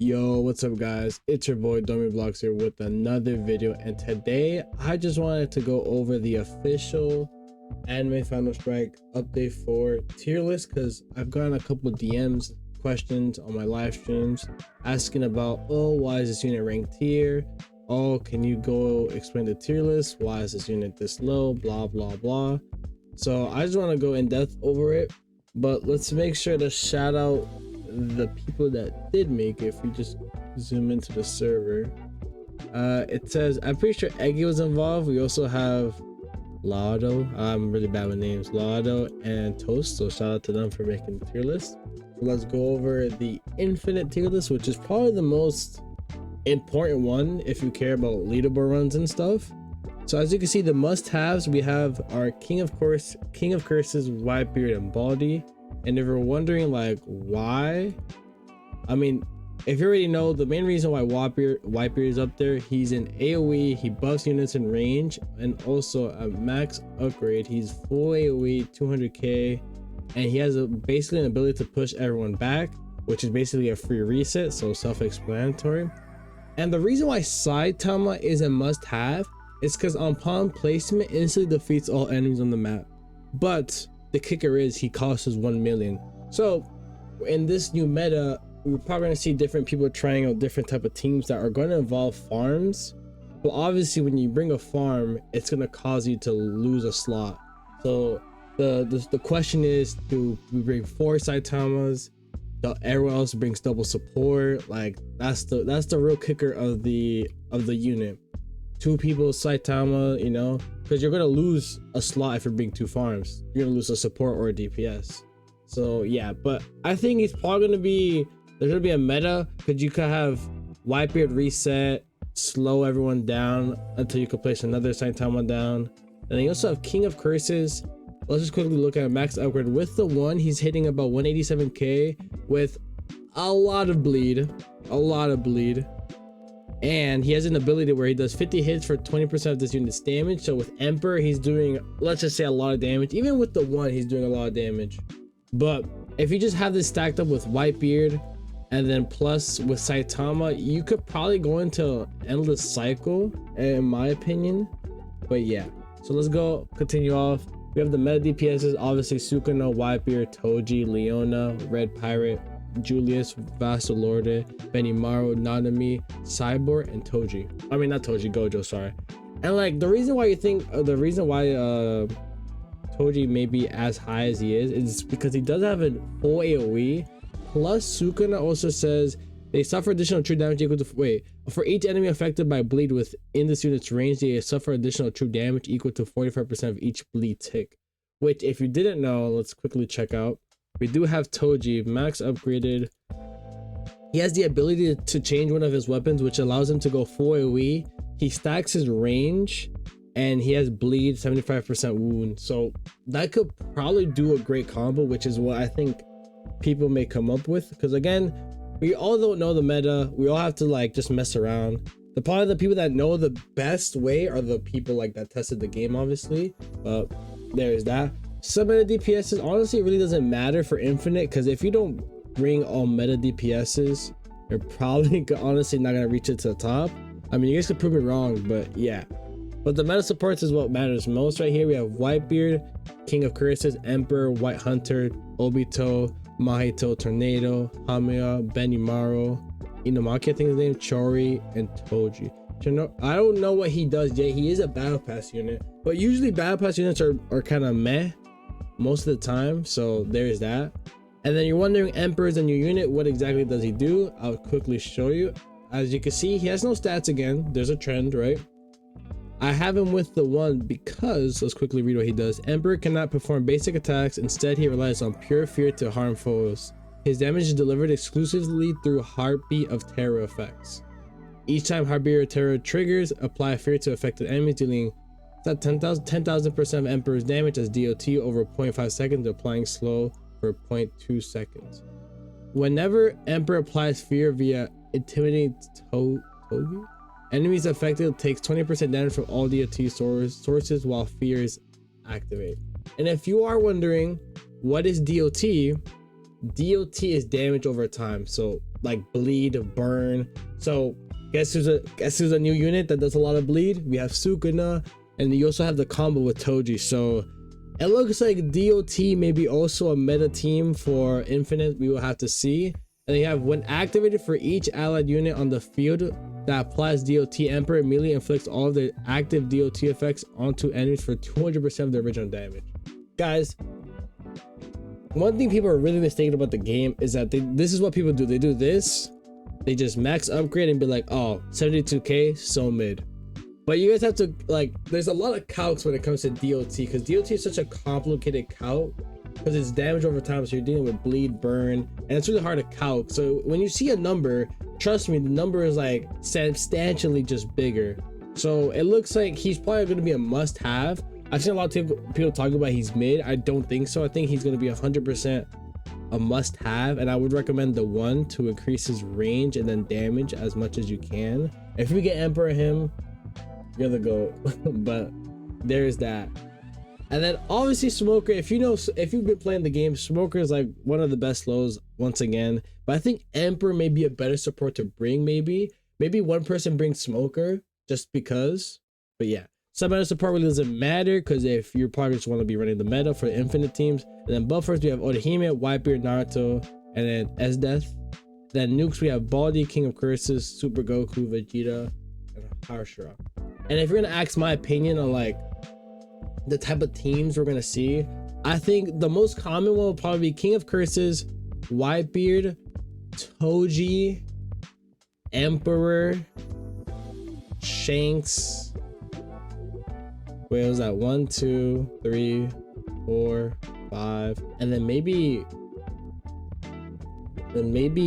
Yo, what's up guys? It's your boy Domi Vlogs here with another video, and today I just wanted to go over the official Anime Final Strike update for tier list, because I've gotten a couple DMs questions on my live streams asking about, oh, why is this unit ranked here? Oh, can you go explain the tier list? Why is this unit this low? Blah blah blah. So I just want to go in depth over it, but let's make sure to shout out the people that did make it. If we just zoom into the server, it says, I'm pretty sure Eggy was involved. We also have Lado, I'm really bad with names, Lado and Toast, so shout out to them for making the tier list. So let's go over the infinite tier list, which is probably the most important one if you care about leaderboard runs and stuff. So as you can see, the must-haves, we have our King of Curses, Whitebeard, and Baldy. And if you're wondering like why, I mean, if you already know, the main reason why Whitebeard is up there, he's in AoE, he buffs units in range, and also a max upgrade. He's full AoE, 200k, and he has basically an ability to push everyone back, which is basically a free reset, so self-explanatory. And the reason why Saitama is a must-have is because on pawn placement instantly defeats all enemies on the map, but the kicker is he costs us 1 million. So in this new meta, we're probably going to see different people trying out different type of teams that are going to involve farms. But obviously when you bring a farm, it's going to cause you to lose a slot. So the question is, do we bring 4 Saitamas? Everyone else brings double support. Like that's the real kicker of the unit. 2 people Saitama, you know, because you're gonna lose a slot if you're being 2 farms. You're gonna lose a support or a DPS. So yeah, but I think it's probably gonna be, there's gonna be a meta, because you could have Whitebeard reset, slow everyone down until you could place another Saitama down. And then you also have King of Curses. Let's just quickly look at max upgrade. With the one, he's hitting about 187k with a lot of bleed, and he has an ability where he does 50 hits for 20% of this unit's damage. So with Emperor, he's doing, let's just say, a lot of damage. Even with the one, he's doing a lot of damage. But if you just have this stacked up with Whitebeard and then plus with Saitama, you could probably go into an endless cycle, in my opinion. But yeah, so let's go continue off. We have the meta DPSs, obviously Sukuna, Whitebeard, Toji, Leona, Red Pirate, Julius, Vasalorde, Benimaru, Nanami, Cyborg, and Toji. I mean, not Toji, Gojo, sorry. And like the reason why Toji may be as high as he is because he does have a full AoE. Plus Sukuna also says they suffer additional true damage equal to, for each enemy affected by bleed within this unit's range, they suffer additional true damage equal to 45% of each bleed tick. Which, if you didn't know, let's quickly check out. We do have Toji max upgraded. He has the ability to change one of his weapons, which allows him to go full AoE. He stacks his range, and he has bleed, 75% wound. So that could probably do a great combo, which is what I think people may come up with. Because again, we all don't know the meta. We all have to like just mess around. Probably the people that know the best way are the people like that tested the game, obviously. But there's that. Some meta DPSs, honestly, it really doesn't matter for Infinite, because if you don't bring all meta DPSs, you're probably honestly not gonna reach it to the top. I mean, you guys could prove me wrong, but yeah. But the meta supports is what matters most. Right here we have Whitebeard, King of Curses, Emperor, White Hunter, Obito, Mahito, Tornado, Hamiya, Benimaru, Inumaki, I think his name, Chori, and Toji. I don't know what he does yet. He is a battle pass unit, but usually battle pass units are kind of meh most of the time, so there's that. And then you're wondering, Emperor's a new unit, what exactly does he do? I'll quickly show you. As you can see, he has no stats again. There's a trend, right? I have him with the one because, let's quickly read what he does. Emperor cannot perform basic attacks. Instead, he relies on pure fear to harm foes. His damage is delivered exclusively through Heartbeat of Terror effects. Each time Heartbeat of Terror triggers, apply fear to affected enemies, dealing 10,000% of Emperor's damage as DOT over 0.5 seconds, applying slow for 0.2 seconds. Whenever Emperor applies fear via intimidating Togi, enemies affected takes 20% damage from all DOT sources while fear is activated. And if you are wondering what is DOT, DOT is damage over time. So like bleed, burn. So guess who's a new unit that does a lot of bleed? We have Sukuna, and you also have the combo with Toji. So it looks like DOT may be also a meta team for Infinite. We will have to see. And they have, when activated for each allied unit on the field that applies DOT, Emperor immediately inflicts all of the active DOT effects onto enemies for 200% of the original damage. Guys, one thing people are really mistaken about the game is that this is what people do. They do this, they just max upgrade and be like, oh, 72k, so mid. But you guys have to, like, there's a lot of calcs when it comes to DOT, because DOT is such a complicated calc because it's damage over time. So you're dealing with bleed, burn, and it's really hard to calc. So when you see a number, trust me, the number is like substantially just bigger. So it looks like he's probably going to be a must-have. I've seen a lot of people talking about he's mid. I don't think so. I think he's going to be 100% a must-have, and I would recommend the 1 to increase his range and then damage as much as you can. If we get Emperor him, you're the GOAT. But there's that. And then obviously Smoker, if you've been playing the game, Smoker is like one of the best lows once again. But I think Emperor may be a better support to bring. Maybe one person brings Smoker just because. But yeah, some meta support really doesn't matter, because if you probably just want to be running the meta for the Infinite teams. And then buffers, we have Orihime, Whitebeard, Naruto, and then Esdeath. Then nukes, we have Baldi, King of Curses, Super Goku, Vegeta, and Hashira. And if you're gonna ask my opinion on like the type of teams we're gonna see, I think the most common one will probably be King of Curses, Whitebeard, Toji, Emperor, Shanks. Wait, was that 1, 2, 3, 4, 5, and then maybe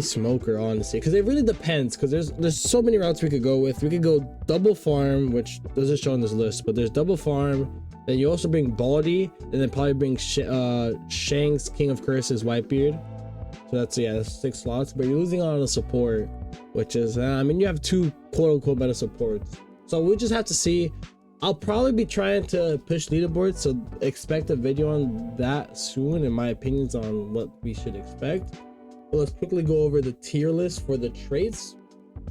Smoker, honestly, because it really depends, because there's so many routes we could go with. We could go double farm, which doesn't show on this list, but there's double farm. Then you also bring Baldi, and then probably bring Shanks, King of Curses, Whitebeard. So that's 6 slots, but you're losing out on the support, which is I mean, you have 2 quote-unquote meta supports. So we just have to see. I'll probably be trying to push leaderboards, so expect a video on that soon, in my opinions on what we should expect. But let's quickly go over the tier list for the traits.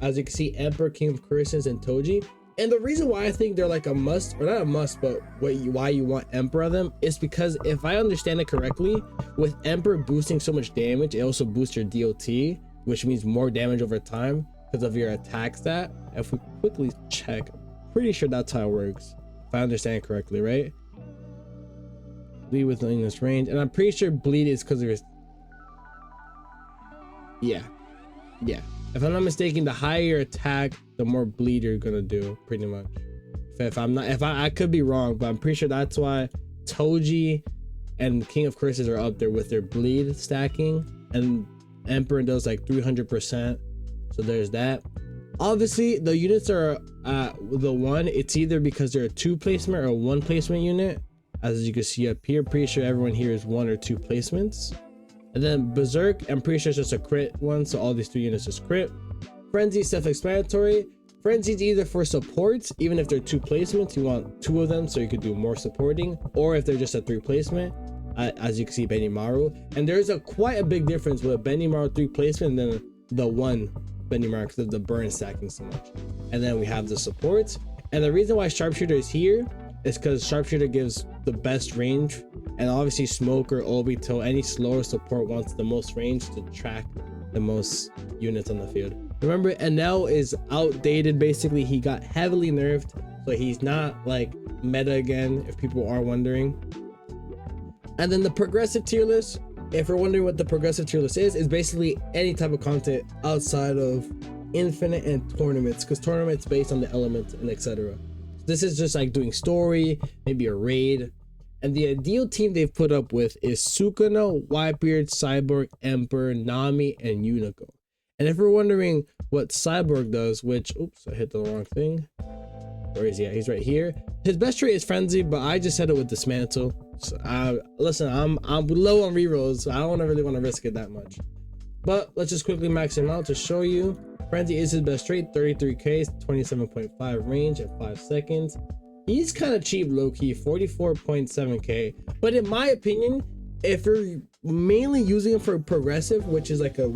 As you can see, Emperor, King of Curses, and Toji. And the reason why I think they're like a must, or not a must, but why you want Emperor of them, is because if I understand it correctly, with Emperor boosting so much damage, it also boosts your DOT, which means more damage over time because of your attack stat. If we quickly check, I'm pretty sure that's how it works, if I understand it correctly, right? Bleed within this range, and I'm pretty sure bleed is because of your, yeah. If I'm not mistaken, the higher your attack, the more bleed you're gonna do, pretty much. I could be wrong, but I'm pretty sure that's why Toji and King of Curses are up there with their bleed stacking, and Emperor does like 300%. So there's that. Obviously, the units are the 1. It's either because they're a 2 placement or a 1 placement unit. As you can see up here, pretty sure everyone here is 1 or 2 placements. And then Berserk, I'm pretty sure it's just a crit one, so all these 3 units is crit. Frenzy, self-explanatory. Frenzy's either for supports, even if they're 2 placements, you want 2 of them so you could do more supporting, or if they're just a 3 placement, as you can see, Benimaru. And there's quite a big difference with a Benimaru 3 placement and then the 1 Benimaru because of the burn stacking so much. And then we have the supports. And the reason why Sharpshooter is here is because Sharpshooter gives the best range, and obviously Smoker, Obito, any slower support wants the most range to track the most units on the field. Remember, Enel is outdated. Basically, he got heavily nerfed, so he's not like meta again, if people are wondering. And then the progressive tier list, if you're wondering what the progressive tier list is basically any type of content outside of Infinite and tournaments, because tournaments based on the elements and etc. This is just like doing story, maybe a raid. And the ideal team they've put up with is Sukuna, Whitebeard, Cyborg, Emperor, Nami, and Unico. And if you're wondering what Cyborg does, which, oops, I hit the wrong thing. Where is he at? He's right here. His best trait is Frenzy, but I just said it with Dismantle. So, listen, I'm low on rerolls, so I don't really want to risk it that much. But let's just quickly max him out to show you. Frenzy is his best trait, 33k, 27.5 range at 5 seconds. He's kind of cheap low-key, 44.7k. But in my opinion, if you're mainly using him for progressive, which is like a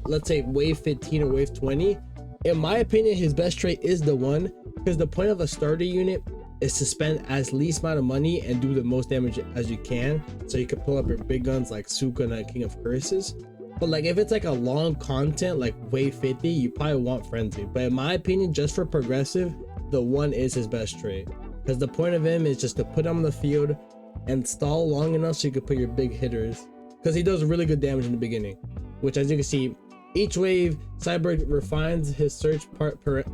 let's say wave 15 or wave 20, in my opinion, his best trait is the one, because the point of a starter unit is to spend as least amount of money and do the most damage as you can, so you can pull up your big guns like Sukuna and King of Curses. But like if it's like a long content like wave 50, you probably want Frenzy. But in my opinion, just for progressive, the one is his best trait, because the point of him is just to put him on the field and stall long enough so you can put your big hitters, because he does really good damage in the beginning, which, as you can see, each wave Cyborg refines his search parameters,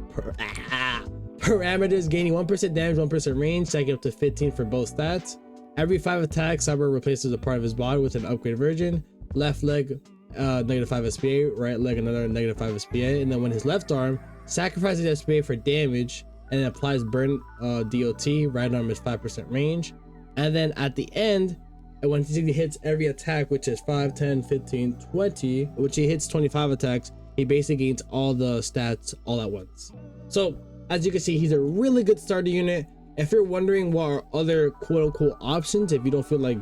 gaining 1% damage, 1% range, stacking up to 15 for both stats. Every 5 attacks, Cyborg replaces a part of his body with an upgraded version. Left leg -5 SPA, right leg another -5 SPA, and then when his left arm sacrifices SPA for damage and applies burn DOT, right arm is 5% range. And then at the end, when he hits every attack, which is 5, 10, 15, 20, which he hits 25 attacks, he basically gains all the stats all at once. So as you can see, he's a really good starter unit. If you're wondering what are other quote-unquote options, if you don't feel like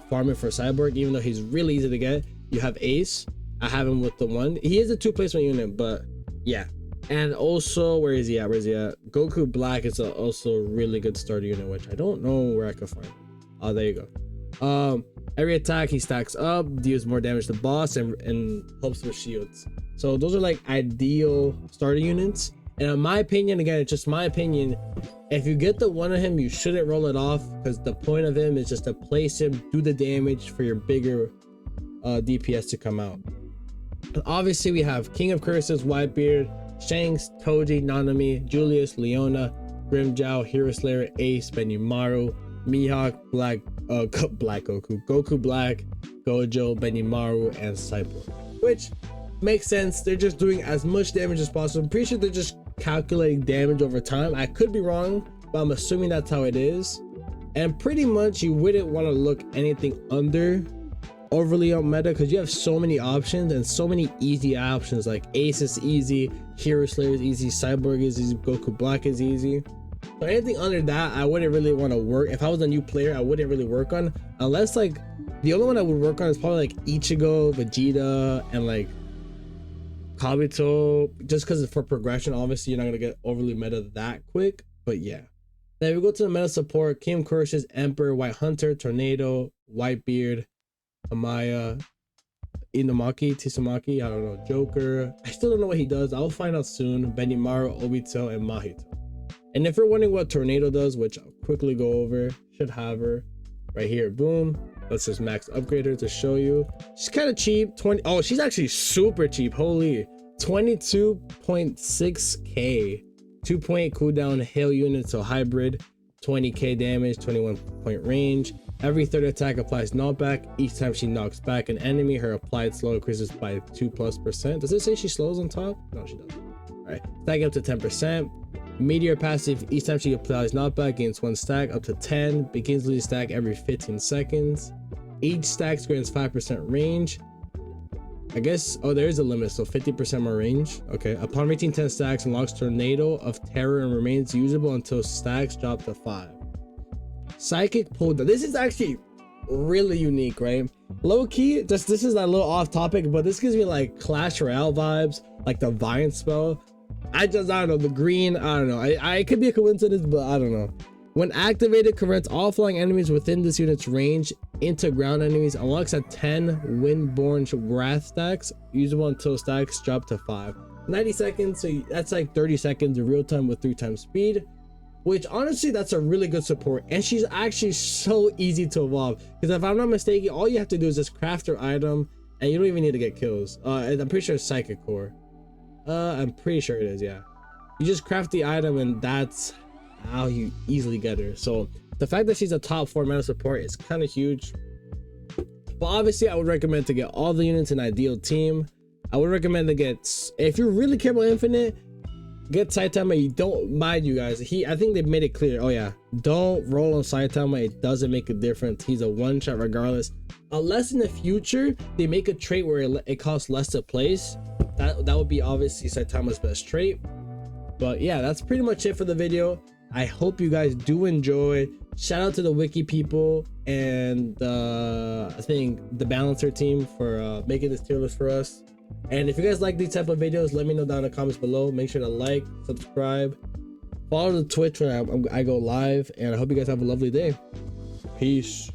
farming for Cyborg, even though he's really easy to get, you have Ace. I have him with the one. He is a 2 placement unit, but yeah. And also, where is he at? Goku Black is also a really good starter unit, which I don't know where I can find. Oh, there you go. Every attack he stacks up, deals more damage to the boss, and helps with shields. So those are like ideal starter units. And in my opinion, again, it's just my opinion, if you get the one of him, you shouldn't roll it off, because the point of him is just to place him, do the damage for your bigger DPS to come out. And obviously we have King of Curses, Whitebeard, Shanks, Toji, Nanami, Julius, Leona, Grimjow, Hero Slayer, Ace, Benimaru, Mihawk, Black Goku Black, Gojo, Benimaru, and Cyborg, which makes sense. They're just doing as much damage as possible. I'm pretty sure they're just calculating damage over time. I could be wrong, but I'm assuming that's how it is. And pretty much you wouldn't want to look anything under overly on meta, because you have so many options and so many easy options. Like Ace is easy, Hero Slayer is easy, Cyborg is easy, Goku Black is easy. So anything under that, I wouldn't really want to work. If I was a new player, I wouldn't really work on, unless like the only one I would work on is probably like Ichigo, Vegeta, and like Kabuto, just because for progression. Obviously you're not gonna get overly meta that quick, but yeah. Then we go to the meta support: King Curses, Emperor, White Hunter, Tornado, Whitebeard, Amaya, Inamaki, Tsunaki, I don't know, Joker. I still don't know what he does. I'll find out soon. Benimaru, Obito, and Mahito. And if you're wondering what Tornado does, which I'll quickly go over, should have her right here. Boom. Let's just max upgrade her to show you. She's kind of cheap. Oh, she's actually super cheap. Holy, 22.6k, 2-point cooldown, hail unit, so hybrid, 20k damage, 21-point range. Every third attack applies knockback. Each time she knocks back an enemy, her applied slow increases by 2+%. Does it say she slows on top? No, she doesn't. All right, stacking up to 10%. Meteor passive: each time she applies knockback, gains 1 stack up to 10. Begins losing stack every 15 seconds. Each stack grants 5% range. I guess, oh, there is a limit, so 50% more range. Okay. Upon reaching 10 stacks, unlocks Tornado of Terror and remains usable until stacks drop to 5. Psychic pull down. This is actually really unique, right? Low key, just this is a little off topic, but this gives me like Clash Royale vibes, like the Vine spell. I don't know, the green, I don't know. I could be a coincidence, but I don't know. When activated, converts all flying enemies within this unit's range into ground enemies. Unlocks at 10 Windborn Wrath stacks, usable until stacks drop to 5. 90 seconds, so that's like 30 seconds of real time with 3 times speed, which honestly, that's a really good support. And she's actually so easy to evolve, because if I'm not mistaken, all you have to do is just craft her item and you don't even need to get kills. I'm pretty sure it's Psychic Core. I'm pretty sure it is, yeah. You just craft the item and that's how you easily get her. So the fact that she's a top 4 meta support is kind of huge. But obviously I would recommend to get all the units in ideal team. I would recommend to get, if you really care about Infinite, get Saitama. You don't mind, you guys. I think they've made it clear. Oh yeah, don't roll on Saitama. It doesn't make a difference. He's a one shot regardless. Unless in the future they make a trait where it costs less to place. That would be obviously Saitama's best trait. But yeah, that's pretty much it for the video. I hope you guys do enjoy. Shout out to the wiki people and I think the Balancer team for making this tier list for us. And if you guys like these type of videos, let me know down in the comments below. Make sure to like, subscribe, follow the Twitch when I go live, and I hope you guys have a lovely day. Peace.